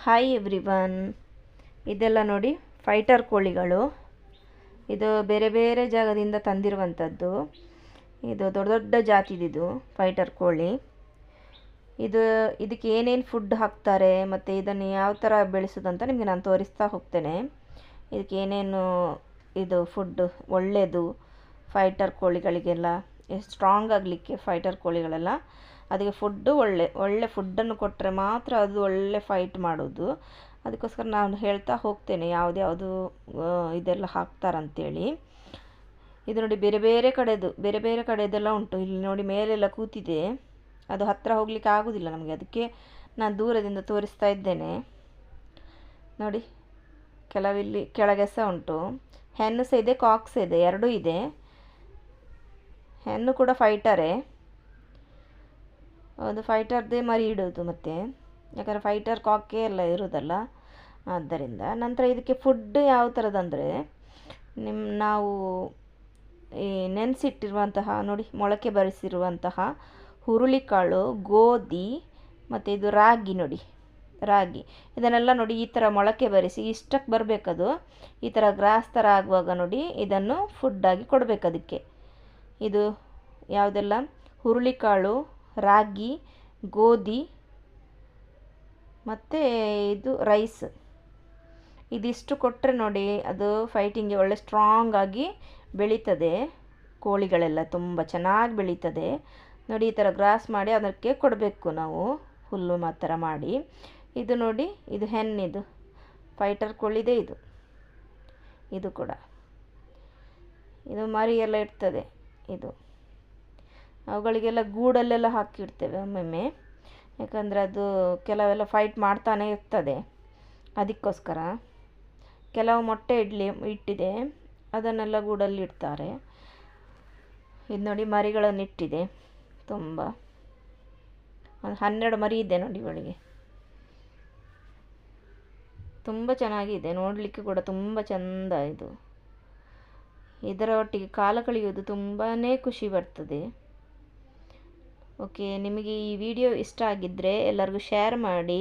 Hi everyone, ಇದೆಲ್ಲ ನೋಡಿ fighter ಕೋಳಿಗಳು. ಇದು ಬೇರೆ ಬೇರೆ ಜಾಗದಿಂದ ತಂದಿರುವಂಥದ್ದು. ಇದು ದೊಡ್ಡ ದೊಡ್ಡ ಜಾತಿದಿದು ಫೈಟರ್ ಕೋಳಿ. ಇದಕ್ಕೆ ಏನೇನು ಫುಡ್ ಹಾಕ್ತಾರೆ ಮತ್ತು ಇದನ್ನು ಯಾವ ಥರ ಬೆಳೆಸೋದಂತ ನಿಮಗೆ ನಾನು ತೋರಿಸ್ತಾ ಹೋಗ್ತೇನೆ. ಇದಕ್ಕೆ ಏನೇನು ಇದು ಫುಡ್ ಒಳ್ಳೆಯದು ಫೈಟರ್ ಕೋಳಿಗಳಿಗೆಲ್ಲ, ಸ್ಟ್ರಾಂಗ್ ಆಗಲಿಕ್ಕೆ ಫೈಟರ್ ಕೋಳಿಗಳೆಲ್ಲ ಅದಕ್ಕೆ ಫುಡ್ಡು ಒಳ್ಳೆ ಫುಡ್ಡನ್ನು ಕೊಟ್ಟರೆ ಮಾತ್ರ ಅದು ಒಳ್ಳೆ ಫೈಟ್ ಮಾಡೋದು. ಅದಕ್ಕೋಸ್ಕರ ನಾನು ಹೇಳ್ತಾ ಹೋಗ್ತೇನೆ ಯಾವುದು ಇದೆಲ್ಲ ಹಾಕ್ತಾರಂತೇಳಿ. ಇದು ನೋಡಿ ಬೇರೆ ಬೇರೆ ಕಡೆದೆಲ್ಲ ಉಂಟು. ಇಲ್ಲಿ ನೋಡಿ ಮೇಲೆಲ್ಲ ಕೂತಿದೆ, ಅದು ಹತ್ತಿರ ಹೋಗಲಿಕ್ಕೆ ಆಗೋದಿಲ್ಲ ನಮಗೆ, ಅದಕ್ಕೆ ನಾನು ದೂರದಿಂದ ತೋರಿಸ್ತಾ ಇದ್ದೇನೆ. ನೋಡಿ ಕೆಲವಿಲ್ಲಿ ಕೆಳಗೆ ಸಹ ಉಂಟು, ಹೆಣ್ಣು ಸಹ ಇದೆ ಕಾಕ್ ಸಹ ಇದೆ, ಎರಡೂ ಇದೆ. ಹೆಣ್ಣು ಕೂಡ ಫೈಟರೇ, ಅದು ಫೈಟರ್ದೇ ಮರಿ ಇಡೋದು ಮತ್ತೆ, ಯಾಕಂದರೆ ಫೈಟರ್ ಕಾಕೇ ಎಲ್ಲ ಇರೋದಲ್ಲ, ಆದ್ದರಿಂದ. ನಂತರ ಇದಕ್ಕೆ ಫುಡ್ ಯಾವ ಥರದಂದರೆ, ನಾವು ಈ ನೆನೆಸಿಟ್ಟಿರುವಂತಹ ನೋಡಿ ಮೊಳಕೆ ಬರಿಸಿರುವಂತಹ ಹುರುಳಿಕಾಳು, ಗೋಧಿ ಮತ್ತು ಇದು ರಾಗಿ ನೋಡಿ, ರಾಗಿ ಇದನ್ನೆಲ್ಲ ನೋಡಿ ಈ ಥರ ಮೊಳಕೆ ಬರಿಸಿ ಇಷ್ಟಕ್ಕೆ ಬರಬೇಕದು. ಈ ಥರ ಗ್ರಾಸ್ ಥರ ಆಗುವಾಗ ನೋಡಿ ಇದನ್ನು ಫುಡ್ಡಾಗಿ ಕೊಡಬೇಕು ಅದಕ್ಕೆ. ಇದು ಯಾವುದೆಲ್ಲ ಹುರುಳಿಕಾಳು, ರಾಗಿ, ಗೋಧಿ ಮತ್ತು ಇದು ರೈಸ್, ಇದಿಷ್ಟು ಕೊಟ್ಟರೆ ನೋಡಿ ಅದು ಫೈಟಿಂಗ್ಗೆ ಒಳ್ಳೆ ಸ್ಟ್ರಾಂಗ್ ಆಗಿ ಬೆಳೀತದೆ. ಕೋಳಿಗಳೆಲ್ಲ ತುಂಬ ಚೆನ್ನಾಗಿ ಬೆಳೀತದೆ ನೋಡಿ. ಈ ಥರ ಗ್ರಾಸ್ ಮಾಡಿ ಅದಕ್ಕೆ ಕೊಡಬೇಕು ನಾವು, ಹುಲ್ಲು ಮಾತ್ರ ಮಾಡಿ. ಇದು ನೋಡಿ, ಇದು ಹೆಣ್ಣಿದು ಫೈಟರ್ ಕೋಳಿದೆ ಇದು ಕೂಡ. ಇದು ಮರಿ ಎಲ್ಲ ಇರ್ತದೆ. ಇದು ಅವುಗಳಿಗೆಲ್ಲ ಗೂಡಲ್ಲೆಲ್ಲ ಹಾಕಿಡ್ತೇವೆ ಒಮ್ಮೊಮ್ಮೆ, ಯಾಕಂದರೆ ಅದು ಕೆಲವೆಲ್ಲ ಫೈಟ್ ಮಾಡ್ತಾನೆ ಇರ್ತದೆ, ಅದಕ್ಕೋಸ್ಕರ. ಕೆಲವು ಮೊಟ್ಟೆ ಇಟ್ಟಿದೆ, ಅದನ್ನೆಲ್ಲ ಗೂಡಲ್ಲಿ ಇಡ್ತಾರೆ. ಇದು ನೋಡಿ ಮರಿಗಳನ್ನು ಇಟ್ಟಿದೆ ತುಂಬ, ಒಂದು 12 ಮರಿ ಇದೆ ನೋಡಿ ಇವಳಿಗೆ. ತುಂಬ ಚೆನ್ನಾಗಿದೆ ನೋಡಲಿಕ್ಕೆ ಕೂಡ, ತುಂಬ ಚೆಂದ. ಇದರ ಒಟ್ಟಿಗೆ ಕಾಲ ಕಳೆಯುವುದು ತುಂಬಾ ಖುಷಿ ಬರ್ತದೆ. ಓಕೆ, ನಿಮಗೆ ಈ ವಿಡಿಯೋ ಇಷ್ಟ ಆಗಿದ್ದರೆ ಎಲ್ಲರಿಗೂ ಶೇರ್ ಮಾಡಿ,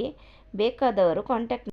ಬೇಕಾದವರು ಕಾಂಟ್ಯಾಕ್ಟ್